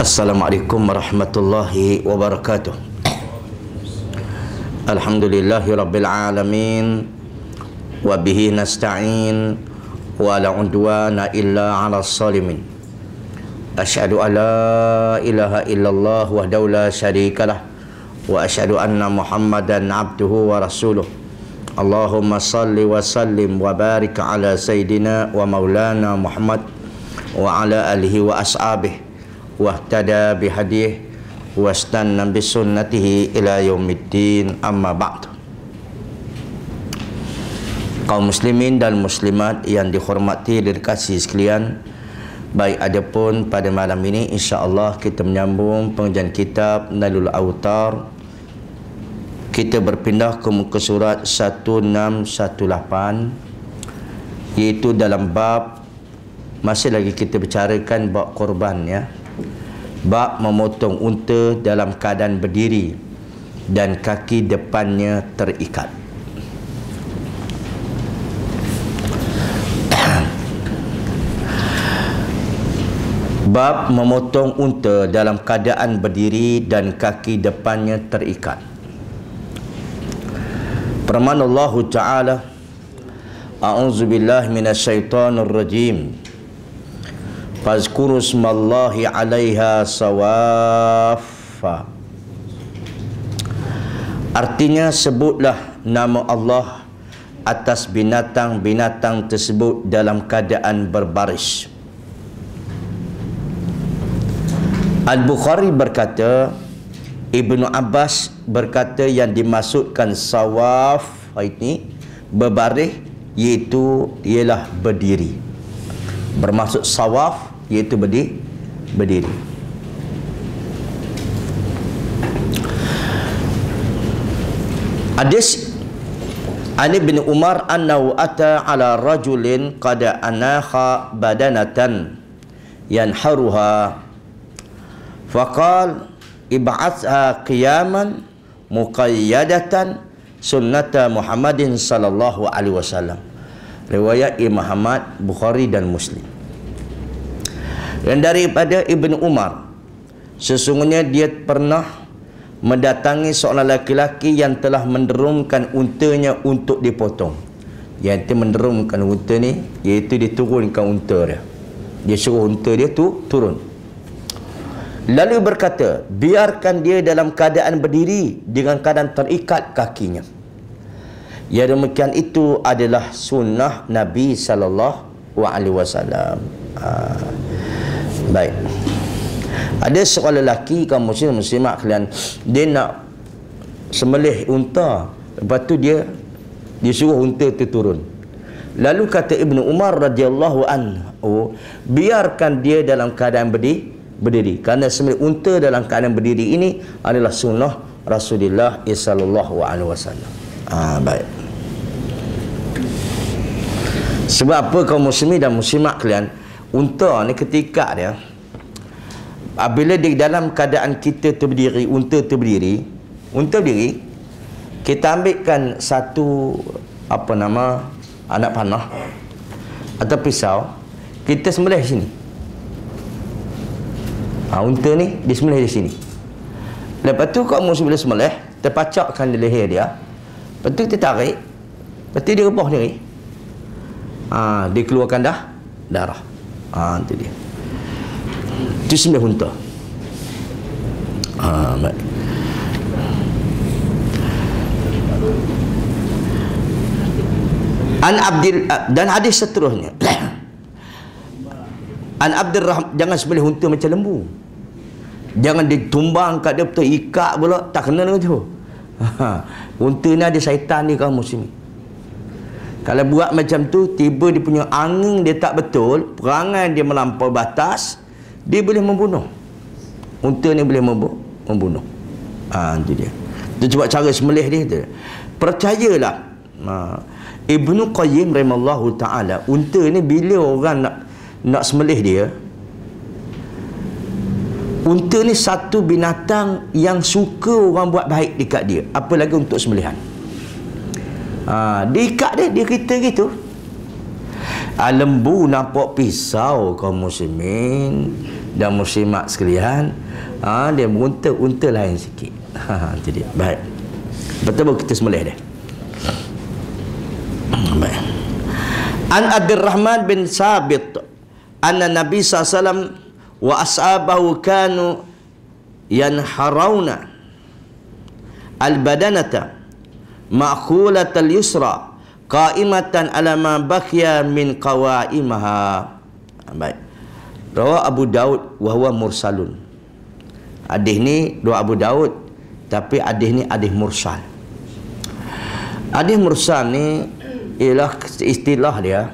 Assalamualaikum warahmatullahi wabarakatuh. Alhamdulillahi rabbil alamin, wa bihi nasta'in, wa la udwana illa 'alal zalimin. Asyhadu an la ilaha illallah wahdahu la syarikalah, wa asyhadu anna Muhammadan abduhu wa rasuluh. Allahumma salli wa sallim wa barik ala sayyidina wa maulana Muhammad wa ala alihi wa ashabihi wahtada bihadih wastanna bisunnatihi ila yaumiddin, amma ba'd. Kaum muslimin dan muslimat yang dihormati dan dikasihi sekalian, baik adapun pada malam ini insya-Allah kita menyambung pengajian kitab Nailul Autar. Kita berpindah ke muka surat 1618, iaitu dalam bab, masih lagi kita bicarakan bab korban, ya. Bab memotong unta dalam keadaan berdiri dan kaki depannya terikat. Bab memotong unta dalam keadaan berdiri dan kaki depannya terikat. Firman Allah Ta'ala, A'udzubillahi minasyaitonir rajim. Fazkuru smallahi 'alaiha sawaffa. Artinya, sebutlah nama Allah atas binatang-binatang tersebut dalam keadaan berbaris. Al-Bukhari berkata, Ibnu Abbas berkata yang dimaksudkan sawaf ini berbaris, iaitu ialah berdiri. Bermaksud sawaf iaitu berdiri. Hadis Ani bin Umar annahu ata ala rajulin qad anakha badanatan yanharuha faqal ib'athha qiyaman muqayyadatan sunnata Muhammadin sallallahu alaihi wasallam. Riwayat Imam Ahmad, Bukhari dan Muslim. Dan daripada Ibnu Umar, sesungguhnya dia pernah mendatangi seorang lelaki yang telah menderumkan untanya untuk dipotong. Yang itu menderumkan unta ni, iaitu diturunkan unta dia. Dia suruh unta dia tu turun. Lalu berkata, biarkan dia dalam keadaan berdiri dengan keadaan terikat kakinya. Ya, demikian itu adalah sunnah Nabi sallallahu alaihi wasallam. Baik. Ada seorang lelaki kaum muslimat kalian, dia nak sembelih unta, lepas tu dia suruh unta tu turun. Lalu kata Ibnu Umar radhiyallahu anhu, biarkan dia dalam keadaan berdiri, kerana sembelih unta dalam keadaan berdiri ini adalah sunnah Rasulullah sallallahu alaihi wasallam. Baik. Sebab apa kaum muslimin dan muslimat kalian, unta ni ketika dia, apabila di dalam keadaan kita berdiri, unta berdiri, kita ambilkan satu anak panah atau pisau, kita sembelih sini. Unta ni disembelih di sini. Lepas tu kamu sebelum sembelih, terpacakkan di leher dia. Lepas tu kita tarik, lepas tu dia rebah diri. Dikeluarkan darah. Itu dia. Itu sembelih unta. Baik. Dan hadis seterusnya. An Abdurrahman, jangan sembelih unta macam lembu. Jangan ditumbang kat dia betul, ikat pula, tak kena dengan tu. Unta ni ada syaitan ni kaum muslimin. Kalau buat macam tu, tiba dia punya angin dia tak betul, perangai dia melampau batas, dia boleh membunuh. Unta ni boleh membunuh. Itu dia. Itu cuba cara sembelih dia tu. Percayalah, Ibnu Qayyim rahimallahu ta'ala, unta ni bila orang nak sembelih dia, unta ni satu binatang yang suka orang buat baik dekat dia, apalagi untuk sembelihan. Diikat dia kata gitu. Lembu nampak pisau kaum muslimin, dan muslimat sekalian, dia unta lain sikit. Itu dia. Baik. Betul kita sembelih dia. Baik. An Abdurrahman bin Sabit anna Nabi SAW wa ashabahu kanu yanharawna al-badanata ma'khulatal yusra qa'imatan ala ma baqiya min qawaimaha. Baik. Rawa Abu Daud wa huwa mursalun. Hadis ni doa Abu Daud, tapi hadis ni hadis mursal. Hadis mursal ni ialah istilah dia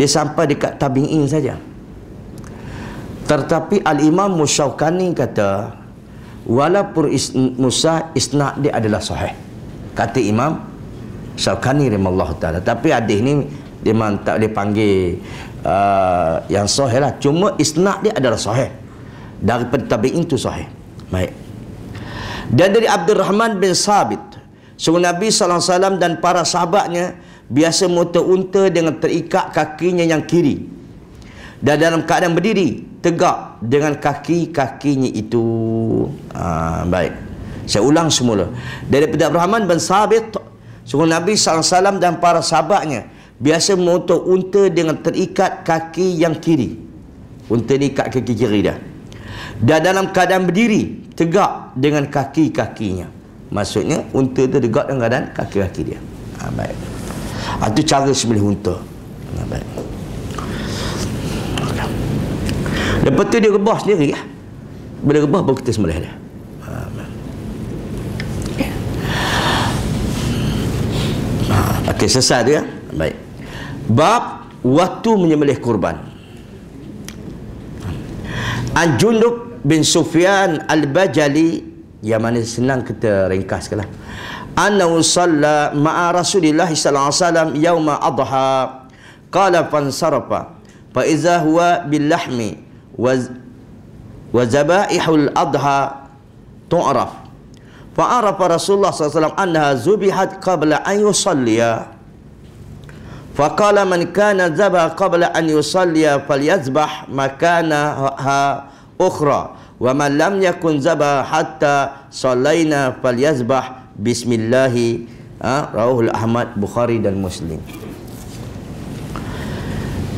sampai dekat tabi'in saja. Tetapi Al-Imam Musyaukani kata walaupun isnad dia adalah sahih. Kata Imam Syaukani rahimahullah taala, tapi hadis ni dia tak boleh panggil yang sahih lah. Cuma isnad dia adalah sahih. Daripada tabi'in tu sahih. Baik. Dan dari Abdurrahman bin Sabit, sungguh Nabi SAW dan para sahabatnya biasa motor unta dengan terikat kakinya yang kiri, dan dalam keadaan berdiri tegak dengan kaki-kakinya itu. Baik. Saya ulang semula. Daripada Abdurrahman bin Sabit, sungguh Nabi SAW dan para sahabatnya biasa motor unta dengan terikat kaki yang kiri. Unta ni ikat kaki kiri dah. Dan dalam keadaan berdiri tegak dengan kaki-kakinya. Maksudnya unta tu tegak dengan keadaan kaki-kaki dia. Baik. Itu cara sembelih unta. Baik. Lepas tu dia rebah sendiri ya. Bila rebah baru kita sembelih dia. Okey, selesai tu ya. Baik. Bab waktu menyembelih kurban. An Jundub bin Sufyan al-Bajali, yang mana senang kita ringkaskanlah. Annahu shalla ma'a Rasulillah sallallahu alaihi wasallam yauma adha qala fansarafa fa idza huwa bil lahmi wa zabaihul adha tu'raf fa arafa Rasulullah sallallahu alaihi wasallam annaha zubihat qabla an yusalliya fa qala man kana zaba qabla an yusalliya falyazbah makanaha ukhra wa man lam yakun zaba hatta sallaina falyazbah bismillahi. Rawahul Ahmad, Bukhari dan Muslim.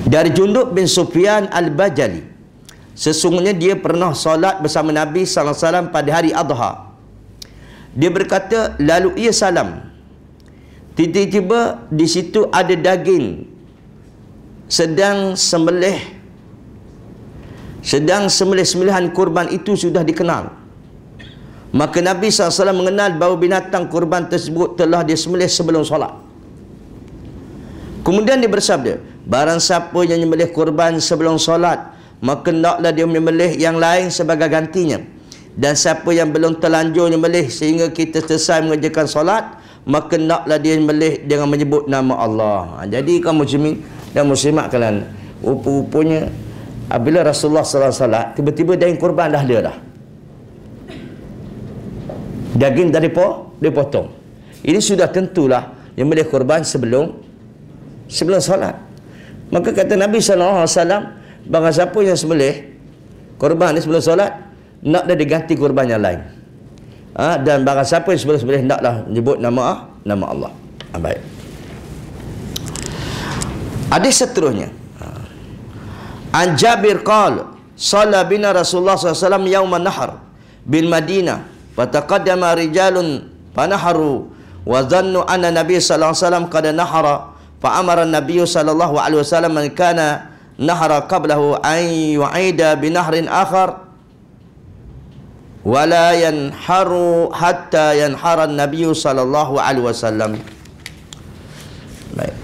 Dari Jundub bin Sufyan al-Bajali, sesungguhnya dia pernah solat bersama Nabi sallallahu alaihi wasallam pada hari Adha. Dia berkata, lalu ia salam. Tiba-tiba di situ ada daging sedang sembelihan kurban itu sudah dikenal. Maka Nabi SAW mengenal bahawa binatang kurban tersebut telah disembelih sebelum solat. Kemudian dia bersabda, barang siapa yang menyembelih kurban sebelum solat, maka hendaklah dia menyembelih yang lain sebagai gantinya. Dan siapa yang belum terlanjur menyembelih sehingga kita selesai mengerjakan solat, maka hendaklah dia menyembelih dengan menyebut nama Allah. Jadi kaum muslimin dan muslimat kalian, rupa-rupanya apabila Rasulullah SAW tiba-tiba daging kurban dah ada dah. Daging dah dipotong. Ini sudah tentulah yang boleh kurban sebelum solat. Maka kata Nabi SAW, barang siapa yang sembelih kurban ni sebelum solat, nak dah diganti kurban yang lain. Dan barang siapa yang sembelih naklah menyebut nama Allah. Baik. Hadis seterusnya. An Jabir qala shalla bina Rasulullah SAW yawman nahar bil Madinah fataqaddama rijalun fanaharu wa dhannu anna Nabi sallallahu alaihi wasallam qad nahara fa amara an-nabiy sallallahu alaihi wasallam man kana nahara qablahu an yu'ida bi nahrin akhar wa la yanharu hatta yanhara an-nabiy sallallahu alaihi wasallam. Baik.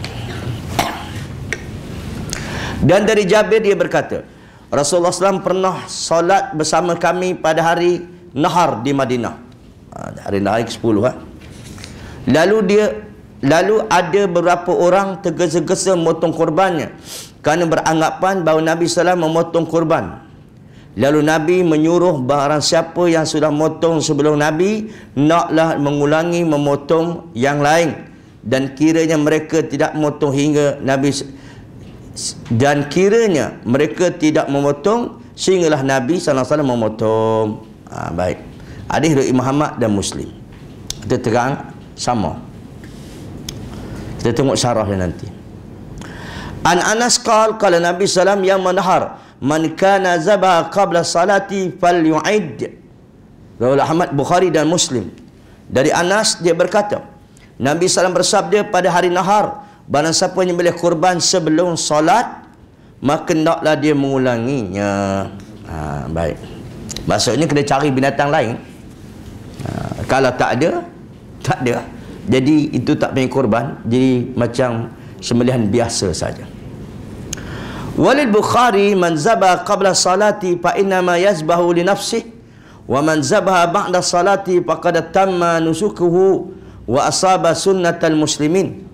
Dan dari Jabir dia berkata, Rasulullah SAW pernah solat bersama kami pada hari Nahar di Madinah. Hari Nahar ke-10 Lalu ada beberapa orang tergesa-gesa memotong kurbannya kerana beranggapan bahawa Nabi SAW memotong kurban. Lalu Nabi menyuruh barang siapa yang sudah memotong sebelum Nabi, naklah mengulangi memotong yang lain. Dan kiranya mereka tidak memotong sehinggalah Nabi SAW memotong. Baik. Hadis riwayat Muhammad dan Muslim. Kita terang sama. Kita tengok syarah dia nanti. An Anas qala qala Nabi sallam yang manhar man kana zaba qabla salati falyu'id. Riwayat Ahmad, Bukhari dan Muslim. Dari Anas dia berkata, Nabi sallam bersabda pada hari nahar, barang siapa yang menyembelih kurban sebelum solat, maka hendaklah dia mengulanginya. Baik. Maksudnya kena cari binatang lain. Kalau tak ada, tak ada. Jadi itu tak punya kurban, jadi macam sembelihan biasa saja. Walil Bukhari man zaba qabla salati fa inna ma yazbahu li nafsihi wa man zabaha ba'da salati faqad tamma nusukuhu wa asaba sunnatal muslimin.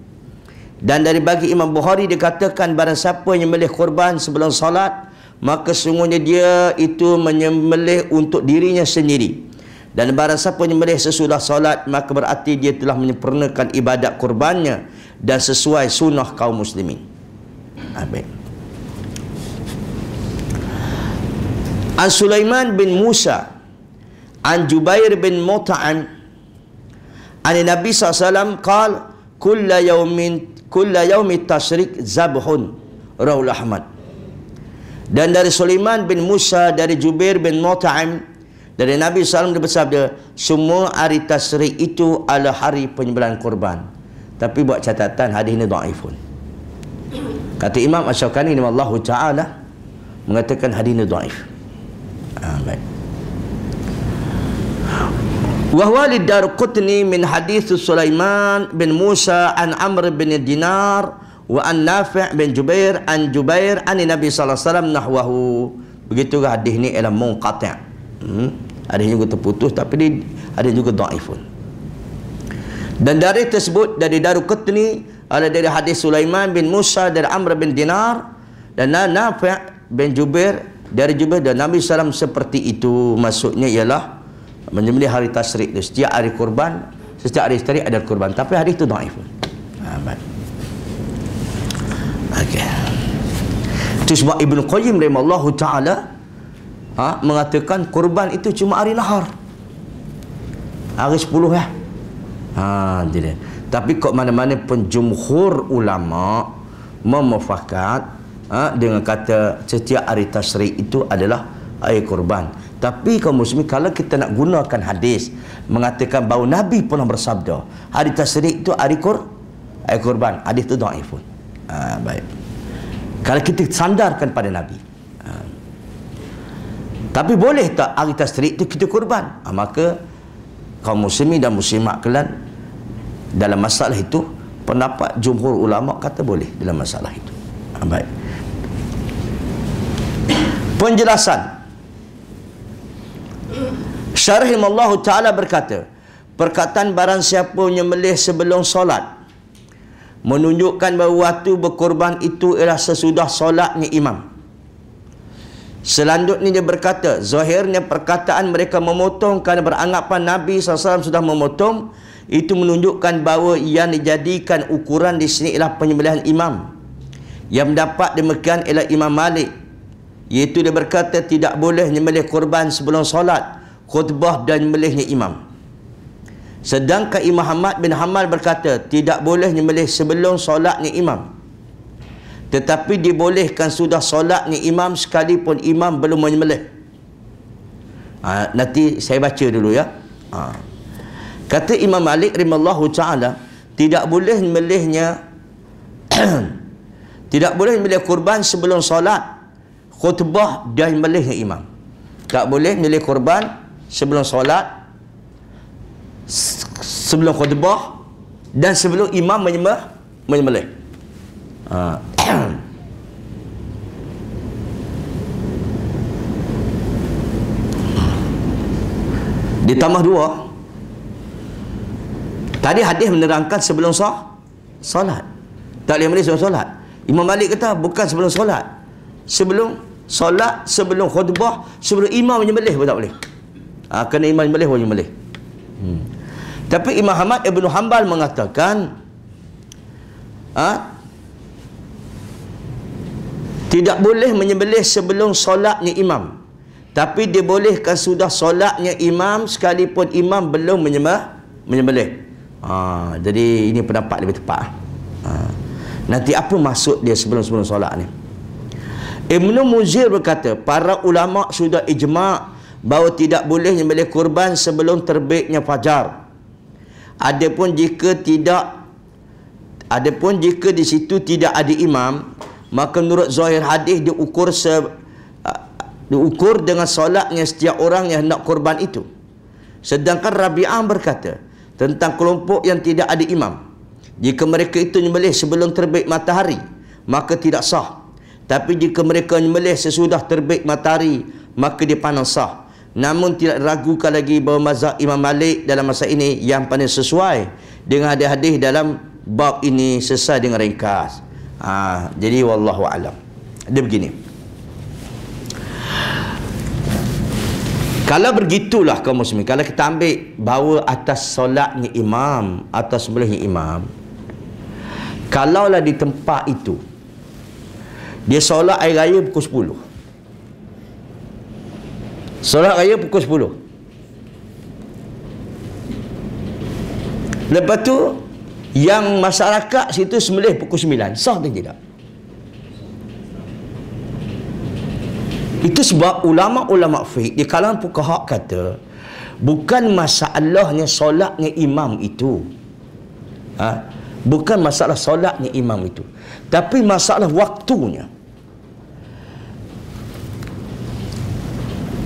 Dan dari bagi Imam Bukhari dikatakan barang siapa yang menyembelih kurban sebelum salat, maka sungguhnya dia itu menyembelih untuk dirinya sendiri. Dan barang siapa menyembelih sesudah solat, maka berarti dia telah menyempurnakan ibadat kurbannya dan sesuai sunnah kaum muslimin. Amin. An Sulaiman bin Musa an Jubair bin Mut'im an Nabi SAW qala kulla yawmi tashrik zabhun. Rawal Ahmad. Dan dari Sulaiman bin Musa, dari Jubair bin Mut'im, dari Nabi SAW dia bersabda, semua hari tasyrik itu adalah hari penyembelihan kurban. Tapi buat catatan, hadis ini dhaifun. Kata Imam Asy-Syaukani rahimahullahu taala mengatakan hadis ini dhaif. Baik. Wa huwa lid-Darqutni min hadis Sulaiman bin Musa an Amr bin Dinar wa an Nafi' bin Jubair an Nabi sallallahu alaihi wasallam nahwahu. Begitu hadis ini ialah munqati'. Ada juga terputus, tapi dia ada juga dhaifun. Dan dari tersebut dari Darqutni ada dari hadis Sulaiman bin Musa dari Amr bin Dinar dan Nafi' bin Jubair dari Jubair dan Nabi SAW seperti itu. Maksudnya ialah menyembelih hari tasyrik, setiap hari kurban, setiap hari tasyrik ada kurban, tapi hadis itu dhaifun. Baik. Okey. Itu sebab Ibnu Qayyim rahimahullahu taala mengatakan kurban itu cuma hari nahar, hari 10 ya. Jadi. Tapi kok mana-mana pun jumhur ulama memufakat dengan kata setiap hari tasyrik itu adalah hari kurban. Tapi kaum muslimin, kalau kita nak gunakan hadis mengatakan bahawa Nabi pernah bersabda hari tasyrik itu hari kurban, hadis itu dhaifun. Baik. Kalau kita sandarkan pada Nabi. Tapi boleh tak hari tasyrik itu kita kurban? Maka kaum muslimin dan muslimat kalian dalam masalah itu, pendapat jumhur ulama kata boleh dalam masalah itu. Baik. Penjelasan. Syarih Allah Ta'ala berkata, perkataan barang siapa menyembelih sebelum solat menunjukkan bahawa waktu berkorban itu ialah sesudah solatnya imam. Selanjutnya dia berkata, zahirnya perkataan mereka memotong kerana beranggapan Nabi SAW sudah memotong, itu menunjukkan bahawa yang dijadikan ukuran di sini ialah penyembelihan imam. Yang mendapat demikian ialah Imam Malik, iaitu dia berkata tidak boleh menyembelih kurban sebelum solat, khutbah dan menyembelihnya imam. Sedangkan Imam Ahmad bin Hanbal berkata tidak boleh menyembelih sebelum solatnya imam, tetapi dibolehkan sudah solatnya imam sekalipun imam belum menyembelih. Nanti saya baca dulu ya. Kata Imam Malik rahimahullahu taala, tidak boleh menyembelihnya tidak boleh menyembelih kurban sebelum solat, khutbah dan menyembelihnya imam. Tak boleh menyembelih kurban sebelum solat, sebelum khutbah dan sebelum imam menyembelih. Ditambah dua. Tadi hadis menerangkan sebelum solat. Tak boleh menyembelih sebelum solat. Imam Malik kata bukan sebelum solat, sebelum solat, sebelum khutbah, sebelum imam menyembelih pun tak boleh. Kena imam menyembelih pun menyembelih. Tapi Imam Ahmad Ibn Hanbal mengatakan Tidak boleh menyembelih sebelum solatnya imam. Tapi dibolehkan sudah solatnya imam sekalipun imam belum menyembelih. Jadi ini pendapat lebih tepat. Nanti apa maksud dia sebelum solat ni? Ibnu Muzir berkata, para ulama sudah ijma' bahawa tidak boleh menyembelih kurban sebelum terbitnya fajar. Adapun jika di situ tidak ada imam, maka menurut zahir hadis diukur dengan solatnya setiap orang yang hendak kurban itu. Sedangkan Rabi'ah berkata tentang kelompok yang tidak ada imam, jika mereka itu menyembelih sebelum terbit matahari, maka tidak sah. Tapi jika mereka menyembelih sesudah terbit matahari, maka dia pandang sah. Namun tidak ragukan lagi bahawa mazhab Imam Malik dalam masa ini yang paling sesuai dengan hadis-hadis dalam bab ini sesuai dengan ringkas. Jadi wallahu alam. Dia begini. Kalau begitulah kaum muslimin, kalau kita ambil bahawa atas solatnya imam, atas sebelahnya imam, kalaulah di tempat itu dia solat air raya pukul 10. Solat raya pukul 10. Lepas tu yang masyarakat situ sembelih pukul 9. Sah atau tidak? Itu sebab ulama-ulama fiqh di kalangan fuqaha kata bukan masalahnya solatnya imam itu. Bukan masalah solatnya imam itu, tapi masalah waktunya.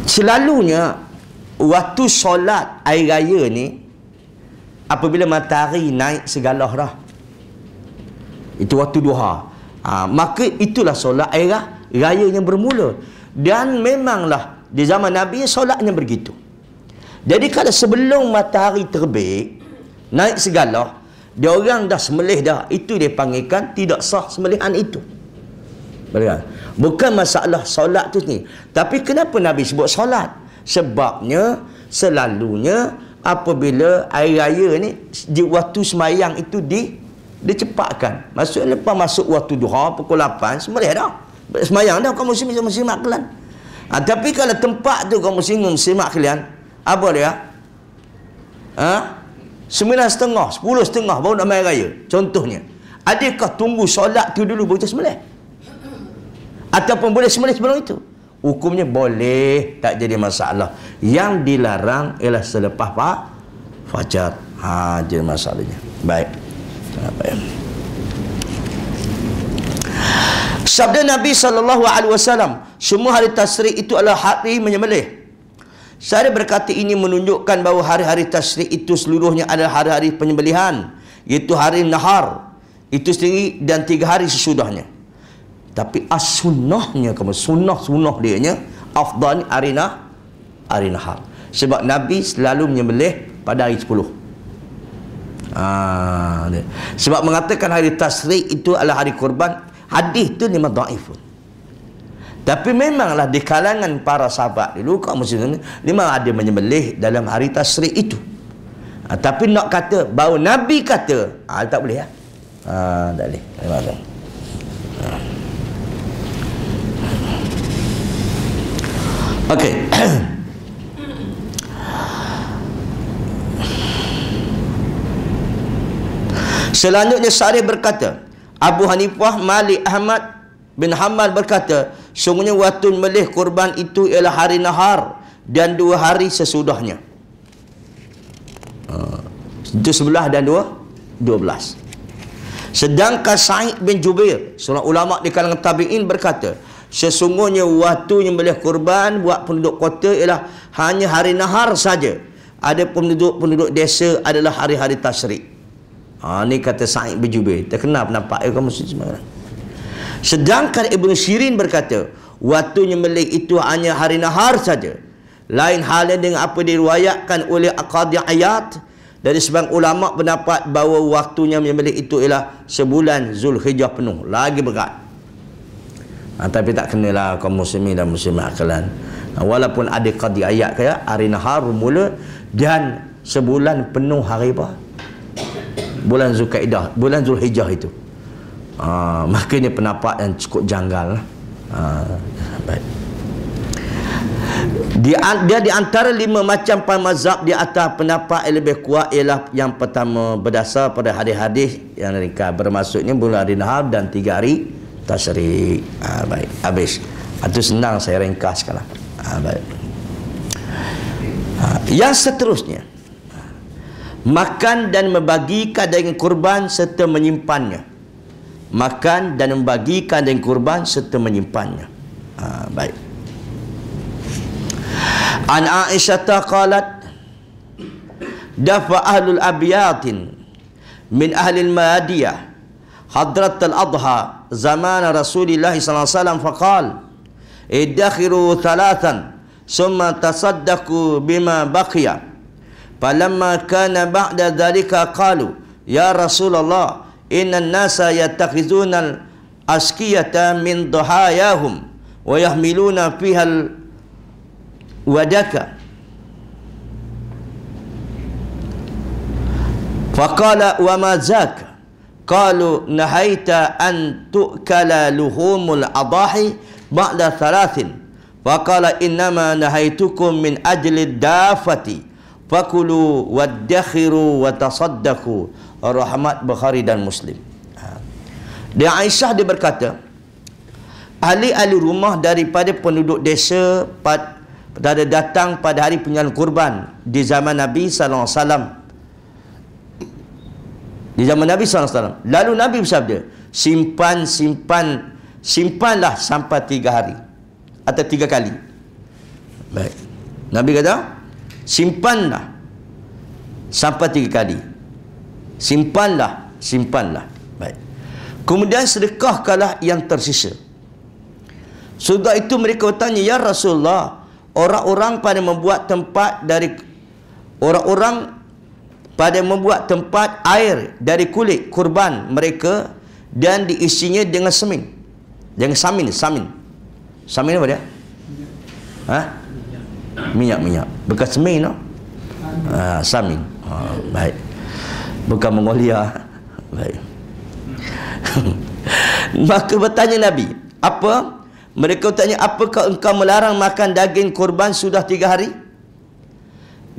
Selalunya waktu solat air raya ni apabila matahari naik segalah dah. Itu waktu duha. Maka itulah solat air raya yang bermula. Dan memanglah di zaman Nabi solatnya begitu. Jadi kalau sebelum matahari terbit naik segalah, dia orang dah sembelih dah, itu dia panggilkan tidak sah sembelihan itu. Bukan masalah solat tu ni. Tapi kenapa Nabi sebut solat? Sebabnya selalunya apabila air raya ni di waktu sembahyang itu dicepatkan. Maksudnya lepas masuk waktu duha pukul 8 sembelih dah. Sembahyang dah kaum muslimat kalian. Tapi kalau tempat tu kaum muslimat kalian, apa dia? 9:30, 10:30 baru nak main raya. Contohnya, adakah tunggu solat tu dulu baru sembelih? Ataupun boleh sembelih sebelum itu? Hukumnya boleh, tak jadi masalah. Yang dilarang ialah selepas fajar. Jadi masalahnya. Baik. Sabda Nabi SAW, semua hari tasyrik itu adalah hari menyembelih. Saya berkata ini menunjukkan bahawa hari-hari tasyrik itu seluruhnya adalah hari-hari penyembelihan, iaitu hari nahar itu sendiri dan 3 hari sesudahnya. Tapi as-sunnahnya, sunnah dia nya afdal hari nahar. Sebab Nabi selalu menyembelih pada hari 10. Sebab mengatakan hari tasyrik itu adalah hari kurban, hadis itu memang dhaif. Tapi memanglah di kalangan para sahabat dulu kaum muslimin memang ada menyembelih dalam hari tasyrik itu. Tapi nak kata bahawa Nabi kata, tak boleh ya. Tak boleh. Okey. Selanjutnya Syarih berkata, Abu Hanifah, Malik, Ahmad bin Hanbal berkata, sungguhnya waktu menyembelih kurban itu ialah hari nahar dan 2 hari sesudahnya. Itu 11 dan 12. Sedangkan Sa'id bin Jubair, seorang ulama di kalangan tabi'in berkata, sesungguhnya waktu menyembelih kurban buat penduduk kota ialah hanya hari nahar saja. Ada penduduk desa adalah hari-hari tasyrik. Ni kata Sa'id bin Jubair. Terkenal pendapat kaum muslim sebenarnya. Sedangkan Ibnu Sirin berkata, waktu menyembelih itu hanya hari nahar saja. Lain halnya dengan apa diriwayatkan oleh Qadhi Iyad dari sebagian ulama pendapat bahawa waktunya menyembelih itu ialah sebulan Zulhijjah penuh. Lagi berat. Tapi tak kenalah kaum muslimin dan muslimat kalian. Walaupun ada Qadhi Iyad kaya hari nahar bermula dan sebulan penuh hari apa? Bulan Zulkaidah, bulan Zulhijjah itu. Makanya pendapat yang cukup janggal. Baik. Dia di antara 5 macam mazhab di atas pendapat yang lebih kuat ialah yang pertama berdasar pada hadis-hadis yang ringkas, bermaksudnya bulan hari Nahar dan 3 hari Tasyrik. Baik, habis. Itu senang saya ringkas sekarang. Baik. Yang seterusnya, makan dan membagikan daging kurban serta menyimpannya. Makan dan membagikan daging kurban serta menyimpannya. Baik. An Aisyah qalat dafa ahlul abyatin min ahli al-madiyah hadrat al-adha zaman Rasulullah sallallahu alaihi wasallam faqal idakhiru thalathan summa tasaddaqu bima baqiya falamma kana ba'da dhalika qalu ya Rasulullah inna an-nasa yattakhizuna al-askiyata min dhahayahum wa yahmiluna fiha wadaka faqala wa ma zaka qalu nahaita an tu'kala luhumul adahi ba'da thalathin faqala innama nahaitukum min ajli dafati fakulu waddakhiru wa tasaddaqu. Rahmat Bukhari dan Muslim. Di Aisyah dia berkata, ahli-ahli rumah daripada penduduk desa pada datang pada hari penyembelihan kurban di zaman Nabi sallallahu alaihi wasallam. Di zaman Nabi sallallahu alaihi wasallam. Lalu Nabi bersabda, simpanlah sampai 3 hari atau 3 kali. Baik. Nabi kata, simpanlah sampai 3 kali. Simpanlah. Baik. Kemudian sedekahkanlah yang tersisa. Sudah itu mereka bertanya, ya Rasulullah, orang-orang pada membuat tempat air dari kulit kurban mereka dan diisinya dengan semin. Dengan samin. Samin apa dia? Minyak. Bukan semin, no? Samin. Baik. Bukan Mongolia. Baik. Maka bertanya Nabi, apa? Mereka bertanya, apakah engkau melarang makan daging kurban sudah 3 hari?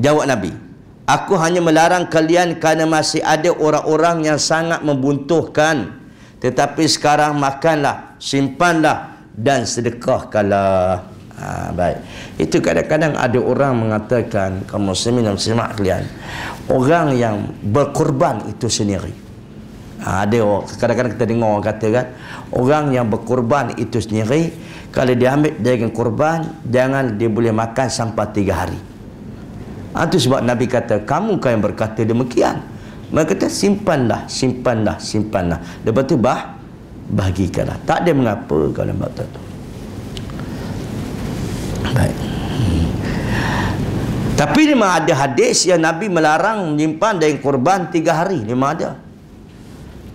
Jawab Nabi, aku hanya melarang kalian kerana masih ada orang-orang yang sangat membutuhkan. Tetapi sekarang makanlah, simpanlah dan sedekahkanlah. Baik. Itu kadang-kadang ada orang mengatakan, kaum muslimin dan muslimat kalian, orang yang berkorban itu sendiri. Ada kadang-kadang kita dengar orang kata kan, orang yang berkorban itu sendiri, kalau dia ambil daging korban, jangan dia boleh makan sampai 3 hari. Itu sebab Nabi kata, kamu kan yang berkata demikian. Mereka kata, simpanlah. Lepas tu bagikanlah. Tak ada mengapa kalau buat tu. Baik. Tapi memang ada hadis yang Nabi melarang menyimpan daging korban 3 hari. Memang ada.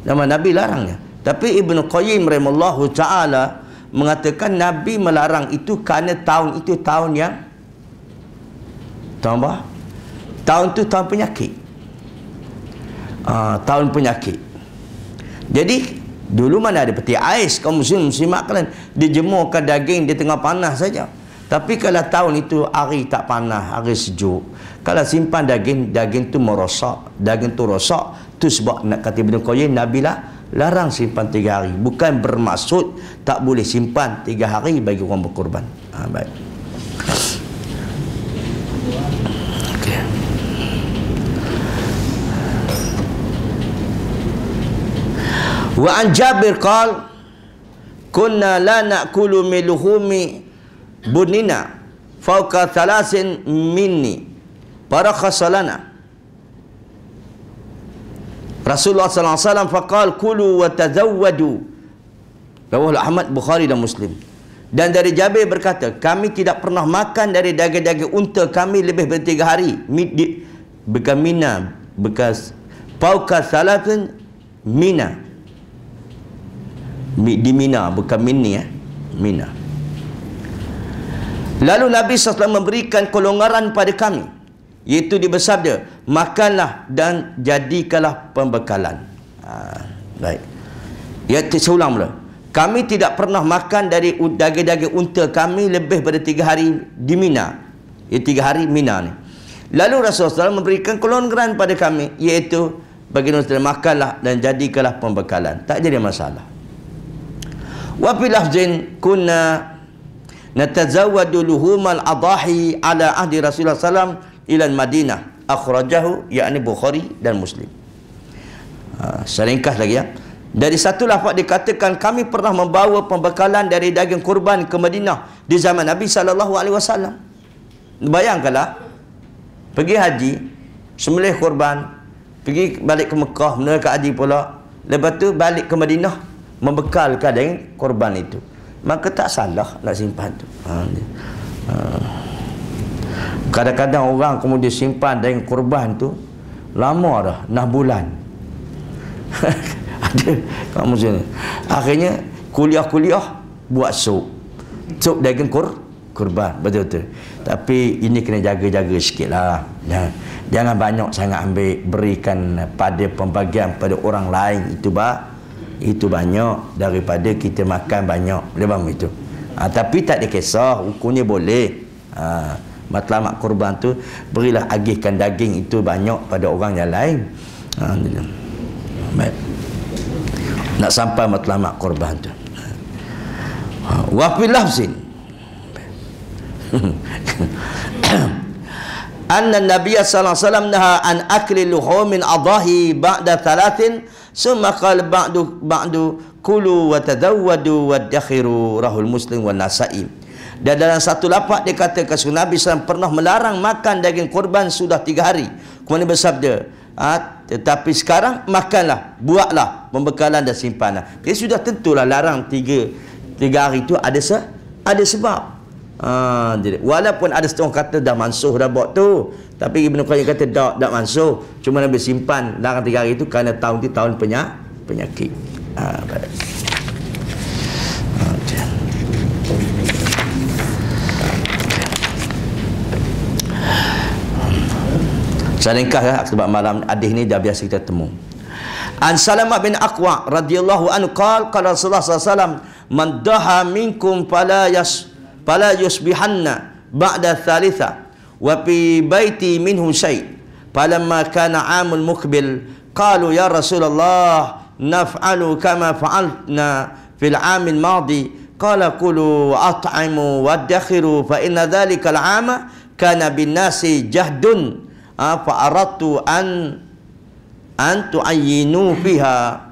Nama Nabi larangnya. Tapi Ibn Qayyim rahimahullahu ta'ala mengatakan Nabi melarang itu kerana tahun itu tahun yang tahun apa? Tahun itu tahun penyakit. Tahun penyakit. Jadi dulu mana ada peti ais, kaum muslimat kalian dijemurkan daging di tengah panas saja. Tapi kalau tahun itu hari tak panas, hari sejuk, kalau simpan daging tu merosak, daging tu rosak. Tu sebab nak kata Ibn Qayyim, Nabi larang simpan 3 hari. Bukan bermaksud tak boleh simpan 3 hari bagi orang berkorban. Baik. Okay. Wa an Jabir qala kunna la na'kulu min luhumi bunina fawqa 3 minni farakhasa lana. Rasulullah sallallahu alaihi wasallam faqal kulu wa tazawwadu. Rawahu Ahmad, Bukhari dan Muslim. Dan dari Jabir berkata, kami tidak pernah makan dari daging-daging unta kami lebih dari 3 hari. Bukan mina, bekas fauqa 3 mina. Di Mina, bukan Minni Mina. Lalu Nabi SAW memberikan kelonggaran pada kami, iaitu dia bersabda, makanlah dan jadikanlah pembekalan. Baik. Ya, saya ulang pula. kami tidak pernah makan dari daging-daging unta kami lebih pada 3 hari di Mina. 3 hari Mina ni. Lalu Rasulullah SAW memberikan kelonggaran pada kami, iaitu bagi Rasulullah, makanlah dan jadikanlah pembekalan. Tak jadi masalah. Wa fi lafzin kunna natazawwadu luhumal adahi ala ahdi Rasulullah SAW ila Madinah. Akhrajahu, yakni Bukhari dan Muslim. Saya ringkas lagi ya. Dari satu lafaz dikatakan kami pernah membawa pembekalan dari daging kurban ke Madinah di zaman Nabi SAW. Bayangkanlah, pergi haji, sembelih kurban, pergi balik ke Mekah, menunaikan haji pula, lepas tu balik ke Madinah membekalkan daging kurban itu, maka tak salah nak simpan tu. Kadang-kadang orang kemudian simpan daging kurban tu lama dah, 6 bulan. Ada kat musim ni. Akhirnya kuliah-kuliah buat sup daging kurban, betul-betul. Tapi ini kena jaga-jaga sikit lah. Jangan banyak sangat ambil, berikan pada pembagian pada orang lain. Itu banyak daripada kita makan banyak. Boleh faham itu? Tapi tak ada kisah, hukumnya boleh. Matlamat kurban tu, berilah agihkan daging itu banyak pada orang yang lain. Baik. Nak sampai matlamat kurban tu. Wa fil lafzin anna Nabiy sallallahu alaihi wasallam naha an akli luhumin adahi ba'da 3 summa qala ba'du kulu wa tadawwadu wadakhiru, rahul Muslim wa Nasa'i. Dan dalam satu lafaz dikatakan Nabi SAW pernah melarang makan daging kurban sudah 3 hari. Kemudian bersabda, tetapi sekarang makanlah, buatlah pembekalan dan simpanlah. Dia sudah tentulah larang 3 hari itu ada sebab. Walaupun ada setengah kata dah mansuh dah buat tu, tapi Ibn Qayyim kata tak mansuh, cuma Nabi simpan larang 3 hari itu kerana tahun itu tahun penyakit. Baik. Saya ringkas ya, sebab malam hadis ni dah biasa kita temu. An Salamah bin Aqwa radhiyallahu anhu qala Rasulullah sallallahu alaihi wasallam, man daha minkum fala yusbihanna ba'da 3 wa fi baiti minhu shay. Falamma kana 'amul muqbil qalu ya Rasulullah naf'alu kama fa'alna fil 'amil madi. Qala kulu at'imu wadakhiru fa inna dhalika al-'ama kana bin nasi jahdun fa aradtu an tu'ayyinu fiha.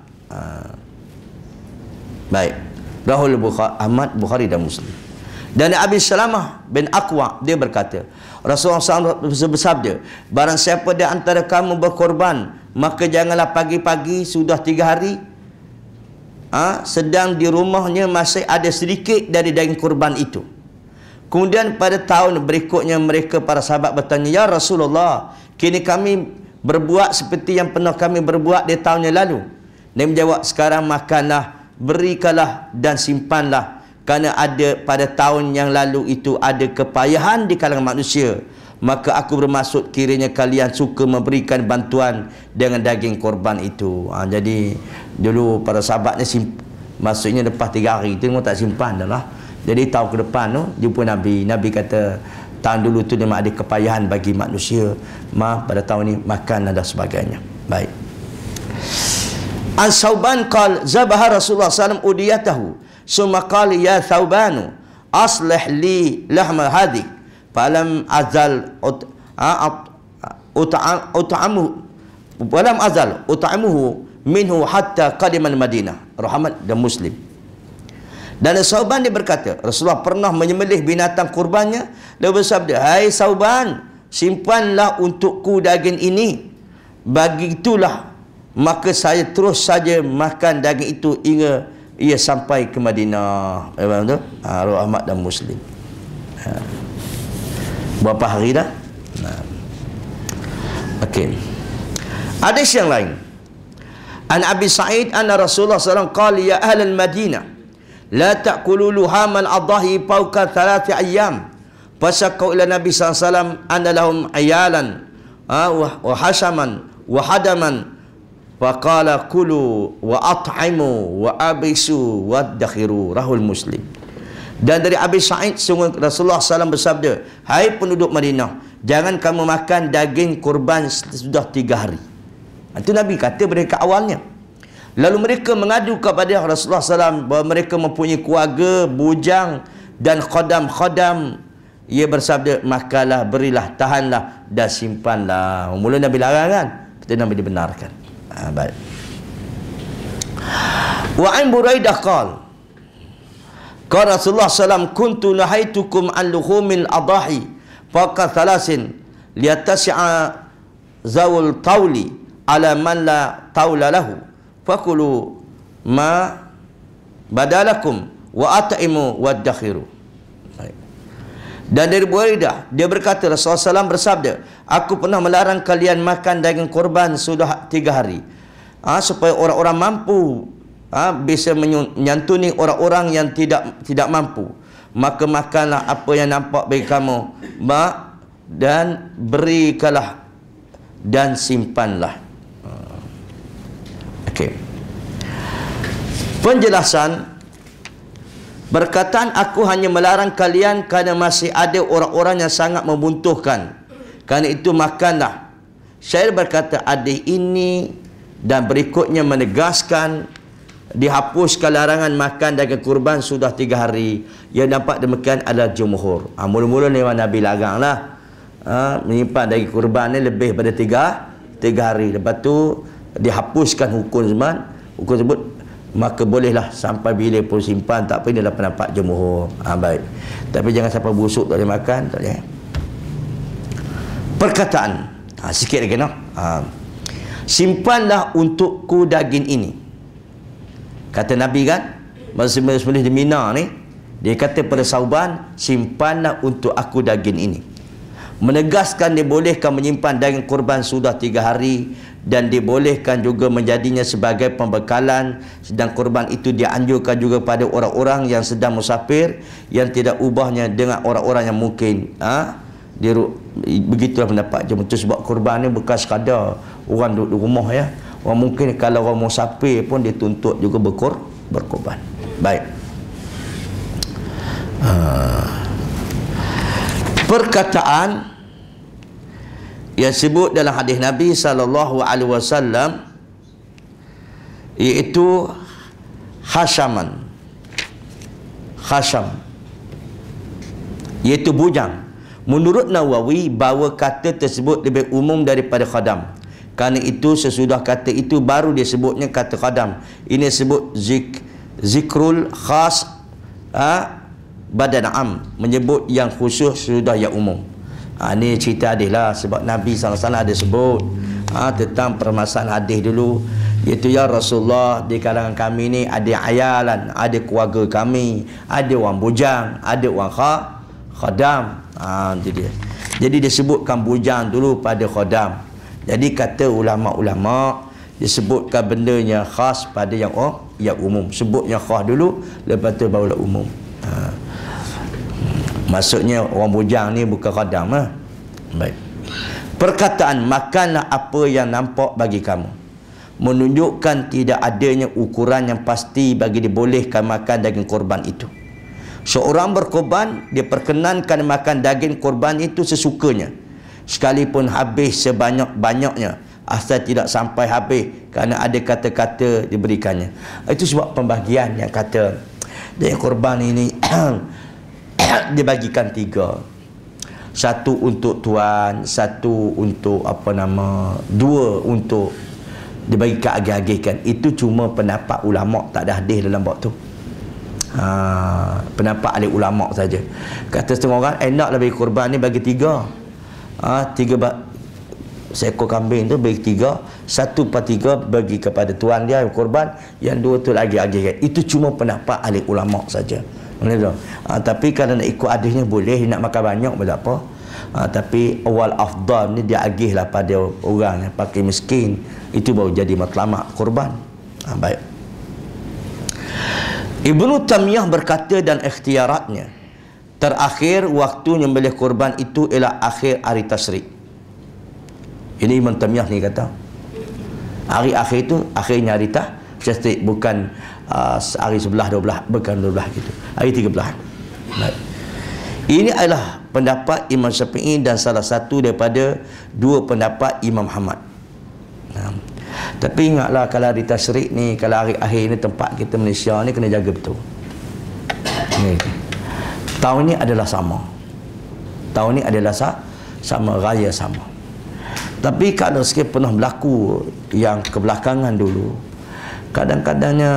Baik. Rahul Ahmad, Bukhari dan Muslim. Dan Abi Salamah bin Aqwa dia berkata, Rasulullah SAW bersabda, barang siapa di antara kamu berkorban, maka janganlah pagi-pagi sudah 3 hari sedang di rumahnya masih ada sedikit dari daging kurban itu. Kemudian pada tahun berikutnya mereka para sahabat bertanya, ya Rasulullah, kini kami berbuat seperti yang pernah kami berbuat di tahun yang lalu. Dia menjawab, sekarang makanlah, berikanlah dan simpanlah, kerana ada pada tahun yang lalu itu ada kepayahan di kalangan manusia. Maka aku bermaksud kiranya kalian suka memberikan bantuan dengan daging korban itu. Jadi dulu para sahabat ni maksudnya lepas 3 hari itu memang tak simpan dah lah. Jadi tahun ke depan tu jumpa Nabi kata tahun dulu tu memang ada kepayahan bagi manusia, pada tahun ni makan dan sebagainya. Baik. An Sauban qala zabaha Rasulullah SAW udiyatahu summa qala ya Saubanu aslih li lahma hadhi falam azal ut'amuhu minhu hatta qadiman Madinah. Rahmat dan Muslim. Dan Sauban dia berkata, Rasulullah pernah menyembelih binatang kurbannya, dia bersabda, hai Sauban, simpanlah untukku daging ini, begitulah maka saya terus saja makan daging itu hingga ia sampai ke Madinah. Rahmat dan Muslim. Berapa hari dah? Okey. Hadis yang lain. An Abi Sa'id anna Rasulullah SAW qala ya ahlal Madinah la ta'kulu luhamal adahi fawqa 3 ayyam. Fasaqau ila Nabi SAW anna lahum ayalan wa hashaman wa hadaman faqala kulu wa at'imu wa abisu wa dakhiru, rahul Muslim. Dan dari Abi Sa'id, sungguh Rasulullah SAW bersabda, hai penduduk Madinah, jangan kamu makan daging kurban sudah 3 hari. Itu Nabi kata mereka awalnya. Lalu mereka mengadu kepada Rasulullah SAW bahawa mereka mempunyai keluarga, bujang dan khadam-khadam. Ia bersabda, makalah, berilah, tahanlah dan simpanlah. Mula Nabi larang kan, kata Nabi dibenarkan. Baik. Wa an Buraidah qala qala Rasulullah SAW, kuntu nahaitukum an luhumil adahi faqat thalasin liyatasi'a zawul tawli ala man la tawla lahu fakulu ma badalakum wa at'imu wa dakhiru. Dan dari Buraidah, dia berkata, Rasulullah SAW bersabda, aku pernah melarang kalian makan daging korban sudah 3 hari, supaya orang-orang mampu bisa menyantuni orang-orang yang tidak mampu. Maka makanlah apa yang nampak bagi kamu, dan berikanlah dan simpanlah. Okey. Penjelasan berkataan aku hanya melarang kalian kerana masih ada orang-orang yang sangat membutuhkan. Kerana itu makanlah. Syair berkata hadis ini dan berikutnya menegaskan dihapuskan larangan makan daging kurban sudah 3 hari. Yang nampak demikian adalah jumhur. Mula-mula ni Nabi larang lah, menyimpan daging kurban ni lebih pada 3 hari. Lepas tu dihapuskan hukum zaman. Hukum tersebut maka bolehlah sampai bila pun simpan, tak apa, ini adalah pendapat jumhur. Baik. Tapi jangan sampai busuk tak boleh makan, tak boleh. Perkataan sikit lagi no. Simpanlah untukku daging ini, kata Nabi kan, masa sembelih di Mina ni, dia kata pada Sauban, simpanlah untuk aku daging ini. Menegaskan dibolehkan menyimpan daging kurban sudah 3 hari, dan dibolehkan juga menjadinya sebagai pembekalan. Sedang kurban itu dianjurkan juga pada orang-orang yang sedang musafir, yang tidak ubahnya dengan orang-orang yang mungkin begitulah pendapat jemaah. Sebab kurban ni bukan sekadar orang duduk di rumah ya. Orang mungkin kalau orang musafir pun dituntut juga berkorban. Baik. Perkataan yang sebut dalam hadis Nabi SAW iaitu Hasham, iaitu bujang. Menurut Nawawi, bahawa kata tersebut lebih umum daripada khadam. Kerana itu sesudah kata itu baru disebutnya kata khadam. Ini disebut zikrul khas badan am, menyebut yang khusus sudah yang umum. Ini cerita hadis lah, sebab Nabi SAW ada sebut tentang permasalahan hadis dulu, iaitu ya Rasulullah, di kalangan kami ni ada ayalan, ada keluarga kami, ada orang bujang, ada orang khadam. Jadi disebutkan bujang dulu pada khadam. Jadi kata ulama-ulama, disebutkan bendanya khas pada yang umum. Sebut yang khas dulu, lepas tu barulah umum. Maksudnya orang bujang ni bukan khadam lah. Baik. Perkataan makanlah apa yang nampak bagi kamu menunjukkan tidak adanya ukuran yang pasti bagi dibolehkan makan daging korban itu. Seorang berkorban diperkenankan makan daging korban itu sesukanya, sekalipun habis sebanyak-banyaknya, asal tidak sampai habis kerana ada kata-kata diberikannya. Itu sebab pembagian yang kata daging korban ini dibagikan 3. 1 untuk tuan, 1 untuk 2 untuk dibagikan agih-agihkan. Itu cuma pendapat ulama, tak ada hadis dalam bab tu. Pendapat ahli ulama saja. Kata setengah orang, enaklah bagi korban ni bagi 3. 3 seekor kambing tu bagi 3, 1/3 bagi kepada tuan dia korban, yang 2 tu lagi agihkan. Itu cuma pendapat ahli ulama saja. Tapi kalau nak ikut hadisnya boleh, nak makan banyak pun tak apa. Tapi awal afdal ni dia agihlah pada orang yang pakai miskin, itu baru jadi matlamat korban. Baik. Ibnu Tamiyah berkata dan ikhtiaratnya, terakhir waktu menyembelih korban itu ialah akhir hari tasyrik. Ini Ibnu Tamiyah ni kata. Hari akhir itu akhirnya hari tasrik, bukan hari 11, 12, bukan 12 gitu. Hari 13. Baik. Ini adalah pendapat Imam Syafi'i dan salah satu daripada dua pendapat Imam Ahmad. Tapi ingatlah kalau hari tasyrik ni, kalau hari akhir ni, tempat kita Malaysia ni kena jaga betul. Tahun ni adalah sama. Tahun ni adalah sama, raya sama. Tapi kalau sikit pernah berlaku yang kebelakangan dulu, kadang-kadangnya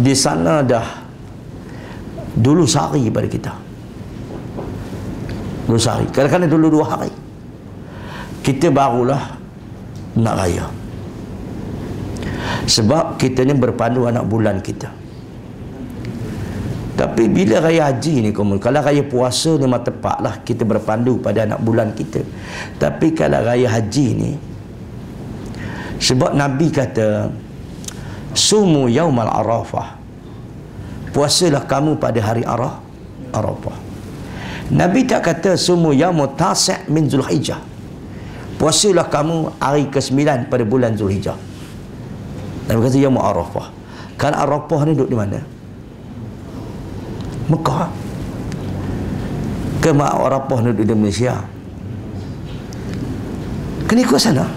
di sana dah dulu sehari pada kita. Dulu sehari. Kadang-kadang dulu 2 hari. Kita barulah nak raya. Sebab kita ni berpandu anak bulan kita. Tapi bila raya haji ni, kalau raya puasa ni memang tepatlah kita berpandu pada anak bulan kita. Tapi kalau raya haji ni, sebab Nabi kata, sumu yaumal arafah, puasalah kamu pada hari Arafah. Nabi tak kata sumu yaumut tasi' min Zulhijjah, puasalah kamu hari ke-9 pada bulan Zulhijjah. Nabi kata yaumul Arafah. Kan Arafah ni duduk di mana? Mekah. Ke Arafah ni duduk di Malaysia? Kena ikut sana.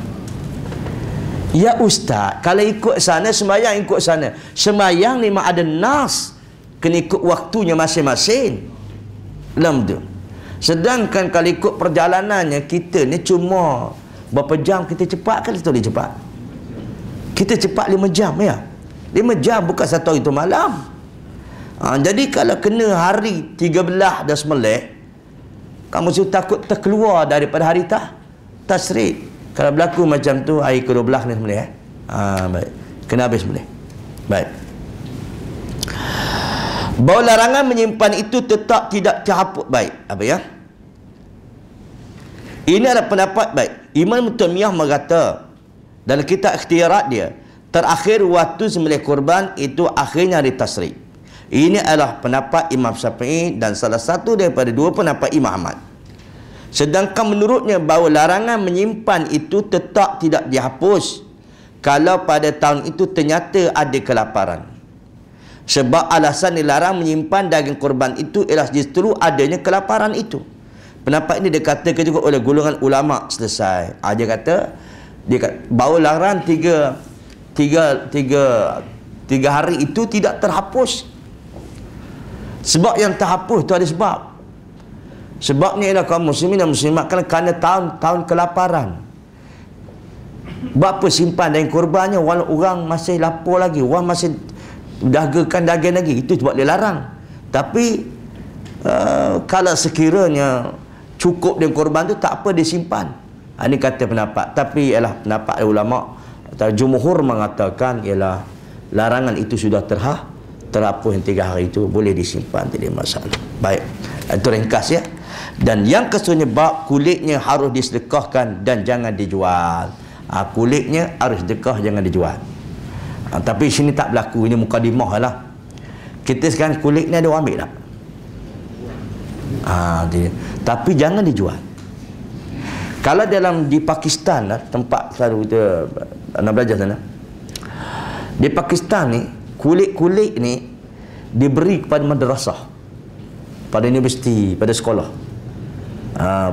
Ya Ustaz, kalau ikut sana, sembahyang ikut sana. Sembahyang ni memang ada nas, kena ikut waktunya masing-masing. Lamdu. Sedangkan kalau ikut perjalanannya, kita ni cuma berapa jam kita cepat, kan kita boleh cepat. Kita cepat 5 jam ya. 5 jam bukan 1 hari tu malam. Jadi kalau kena hari 13 dah sembelih, kamu mesti takut terkeluar daripada hari tasyrik. Kalau berlaku macam tu, hari ke-12 ni sembelih baik. Kena habis sembelih. Baik. Bahawa larangan menyimpan itu tetap tidak terhapus. Baik. Apa ya? Ini adalah pendapat baik. Imam Taimiyah berkata dalam kitab ikhtiarat dia, terakhir waktu sembelih kurban itu akhirnya hari tasyrik. Ini adalah pendapat Imam Syafi'i dan salah satu daripada dua pendapat Imam Ahmad. Sedangkan menurutnya bahawa larangan menyimpan itu tetap tidak dihapus kalau pada tahun itu ternyata ada kelaparan. Sebab alasan dilarang menyimpan daging kurban itu ialah justru adanya kelaparan itu. Pendapat ini dikatakan juga oleh golongan ulama selesai. Dia kata bahawa larangan tiga hari itu tidak terhapus. Sebab yang terhapus itu ada sebab. Sebabnya ialah kaum muslimin dan muslimat kerana tahun kelaparan. Berapa simpan daging kurbannya, walau orang masih lapar lagi, orang masih dagakan daging lagi, itu sebab dia larang. Tapi kalau sekiranya cukup dengan korban tu, tak apa disimpan. Ini kata pendapat. Tapi ialah pendapat ulama atau jumhur mengatakan ialah larangan itu sudah terhapus yang 3 hari itu, boleh disimpan, tidak masalah. Baik, itu ringkas ya. Dan yang keseluruhnya bab kulitnya harus disedekahkan dan jangan dijual. Kulitnya harus sedekah, jangan dijual. Tapi sini tak berlaku, ini mukadimah lah. Kita sekarang kulit ni ada orang ambil tak? Tapi jangan dijual. Kalau di Pakistan lah, tempat selalu kita nak belajar sana, di Pakistan ni kulit-kulit ni diberi kepada madrasah, pada universiti, pada sekolah,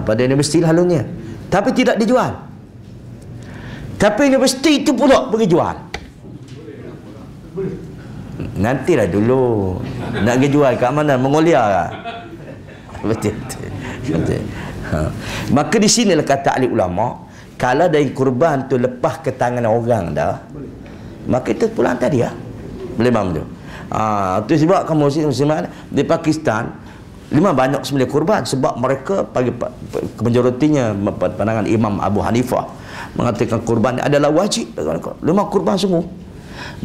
pada universiti lalunya, tapi tidak dijual. Tapi universiti itu pula pergi jual. Nantilah dulu nak pergi jual kat mana? Mongolia lah. Betul. Maka di sinilah kata ahli ulama, kalau dari kurban tu lepas ke tangan orang dah, maka itu pulang tadi ya. Boleh faham tu? Tu sebab kaum muslimat di Pakistan memang banyak sembelih kurban, sebab mereka bagi majoritinya pandangan Imam Abu Hanifah mengatakan kurban adalah wajib. Memang kurban semua.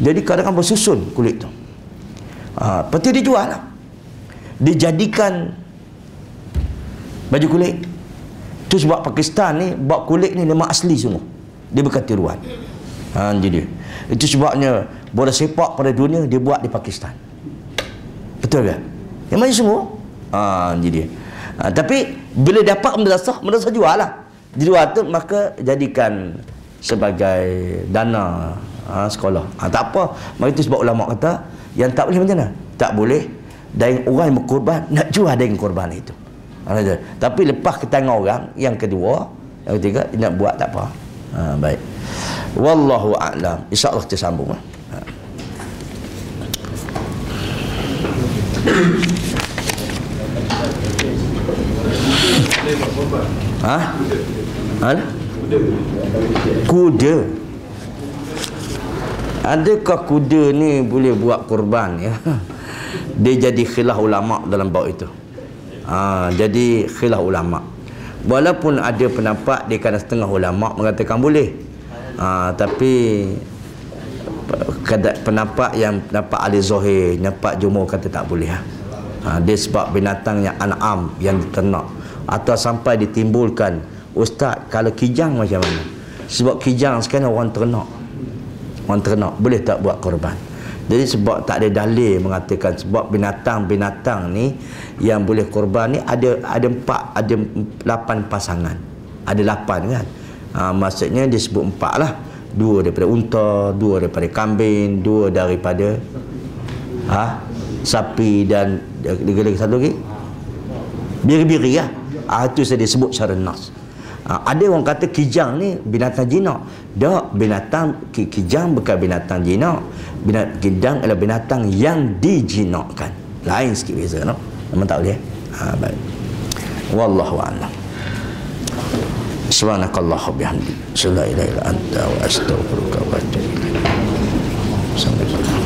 Jadi kadang-kadang bersusun kulit tu. Lepas dijual lah. Dijadikan baju kulit. Itu sebab Pakistan ni buat kulit ni memang asli semua. Dia bukan tiruan. Jadi itu sebabnya bola sepak pada dunia dia buat di Pakistan. Betul ke? Memang semua. Jadi tapi bila dapat madrasah jual lah. Di luar tu maka jadikan sebagai dana sekolah. Tak apa. Maka itu sebab ulama kata yang tak boleh macam mana? Tak boleh daging orang yang berkorban nak jual daging korban itu. Tapi lepas ke tangan orang, yang kedua, yang ketiga nak buat tak apa. Baik. Wallahu a'lam. Insya-Allah kita sambung. Kuda. Adakah kuda ni boleh buat korban ya? Dia jadi khilaf ulama dalam bab itu. Jadi khilaf ulama. Walaupun ada pendapat di kalangan setengah ulama mengatakan boleh. Tapi pendapat yang pendapat ahli zahir, pendapat jumhur kata tak boleh. Dia sebab binatang yang an'am, yang diternak, atau sampai ditimbulkan, ustaz, kalau kijang macam mana? Sebab kijang sekarang orang ternak boleh tak buat korban? Jadi sebab tak ada dalil mengatakan, sebab binatang-binatang ni yang boleh korban ni ada 8 pasangan. Ada 8 kan? Maksudnya dia sebut 4 lah. 2 daripada unta, 2 daripada kambing, 2 daripada sapi, dan lagi satu lagi biri-biri lah. Itu saya disebut secara nas. Ada orang kata kijang ni binatang jinak. Tak, binatang kijang bukan binatang jinak. Kijang adalah binatang yang dijinakkan. Lain sikit beza, no? Memang tak boleh. Baik. Wallahu a'lam. Subhanakallahu bihamdik, la ilaha illa anta, wa astaghfiruka wa atubu ilaik. Sampai jumpa.